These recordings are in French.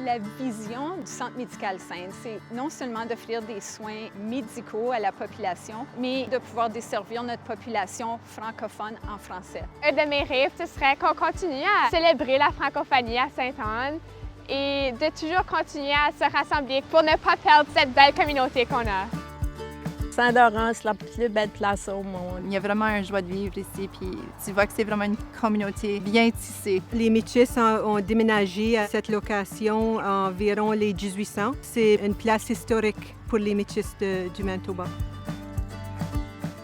La vision du Centre médical Sainte, c'est non seulement d'offrir des soins médicaux à la population, mais de pouvoir desservir notre population francophone en français. Un de mes rêves, ce serait qu'on continue à célébrer la francophonie à Sainte-Anne et de toujours continuer à se rassembler pour ne pas perdre cette belle communauté qu'on a. Saint-Laurent, c'est la plus belle place au monde. Il y a vraiment une joie de vivre ici, puis tu vois que c'est vraiment une communauté bien tissée. Les Métis ont déménagé à cette location environ les 1800. C'est une place historique pour les Métis du Manitoba.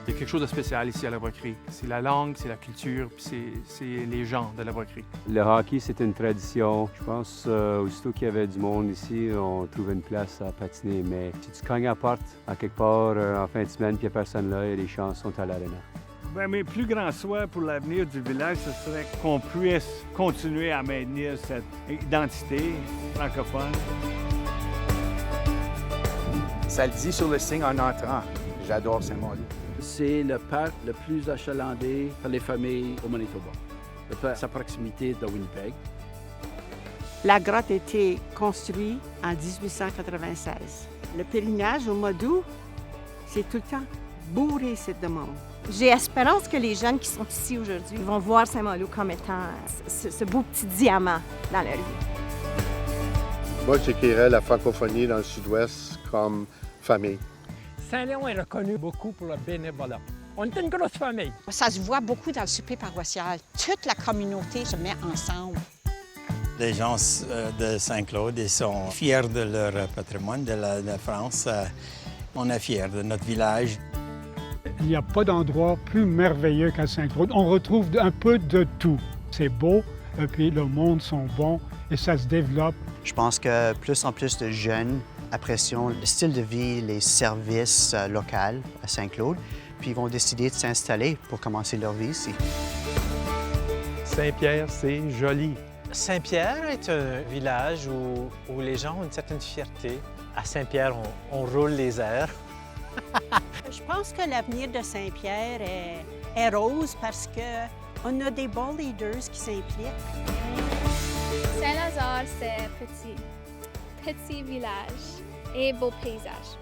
Il y a quelque chose de spécial ici à La Bois-Crée. C'est la langue, c'est la culture, puis c'est les gens de La Bois-Crée. Le hockey, c'est une tradition. Je pense aussitôt qu'il y avait du monde ici, on trouvait une place à patiner. Mais si tu cognes à la porte à quelque part en fin de semaine, puis il n'y a personne là, et les chances sont à l'aréna. Mes plus grands souhaits pour l'avenir du village, ce serait qu'on puisse continuer à maintenir cette identité francophone. Ça le dit sur le signe en entrant. J'adore Saint-Malo. C'est le parc le plus achalandé par les familles au Manitoba, à sa proximité de Winnipeg. La grotte a été construite en 1896. Le pèlerinage au mois d'août, c'est tout le temps bourré de monde. J'ai espérance que les jeunes qui sont ici aujourd'hui vont voir Saint-Malo comme étant ce beau petit diamant dans leur vie. Moi, j'écrirais la francophonie dans le sud-ouest comme famille. Saint-Léon est reconnu beaucoup pour le bénévolat. On est une grosse famille. Ça se voit beaucoup dans le souper paroissial. Toute la communauté se met ensemble. Les gens de Saint-Claude, ils sont fiers de leur patrimoine, de la France. On est fiers de notre village. Il n'y a pas d'endroit plus merveilleux qu'à Saint-Claude. On retrouve un peu de tout. C'est beau, et puis le monde sont bons et ça se développe. Je pense que plus en plus de jeunes apprécient le style de vie, les services locaux à Saint-Claude, puis ils vont décider de s'installer pour commencer leur vie ici. Saint-Pierre, c'est joli. Saint-Pierre est un village où les gens ont une certaine fierté. À Saint-Pierre, on roule les airs. Je pense que l'avenir de Saint-Pierre est rose parce qu'on a des bons leaders qui s'impliquent. Saint-Lazare, c'est petit village et beau paysage.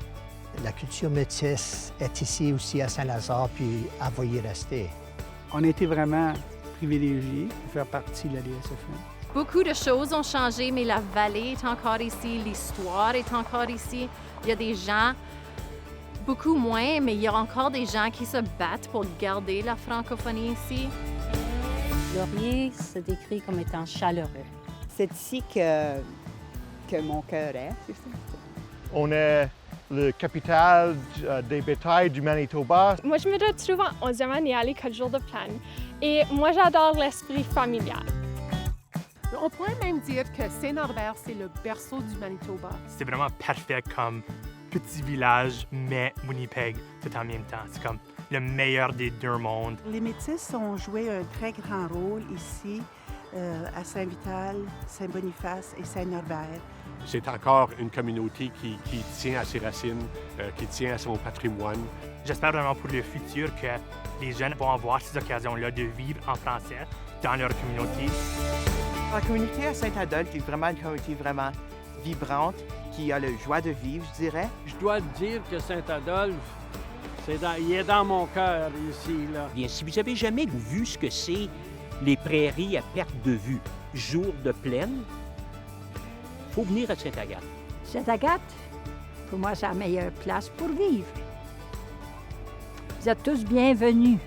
La culture métisse est ici aussi à Saint-Lazare, puis elle va y rester. On a été vraiment privilégiés de faire partie de la DSFM. Beaucoup de choses ont changé, mais la vallée est encore ici, l'histoire est encore ici. Il y a des gens, beaucoup moins, mais il y a encore des gens qui se battent pour garder la francophonie ici. Laurier se décrit comme étant chaleureux. C'est ici que mon cœur est. On est le capital des bétails du Manitoba. Moi, je me retrouve en 11e année à l'école Jour de Plaine et moi, j'adore l'esprit familial. On pourrait même dire que Saint-Norbert, c'est le berceau du Manitoba. C'est vraiment parfait comme petit village, mais Winnipeg tout en même temps. C'est comme le meilleur des deux mondes. Les Métis ont joué un très grand rôle ici à Saint-Vital, Saint-Boniface et Saint-Norbert. C'est encore une communauté qui tient à ses racines, qui tient à son patrimoine. J'espère vraiment pour le futur que les jeunes vont avoir ces occasions-là de vivre en français dans leur communauté. La communauté à Saint-Adolphe est vraiment une communauté vraiment vibrante, qui a la joie de vivre, je dirais. Je dois dire que Saint-Adolphe, il est dans mon cœur ici, là. Bien, si vous n'avez jamais vu ce que c'est les prairies à perte de vue, jour de plaine, il faut venir à Sainte-Agathe. Sainte-Agathe, pour moi, c'est la meilleure place pour vivre. Vous êtes tous bienvenus.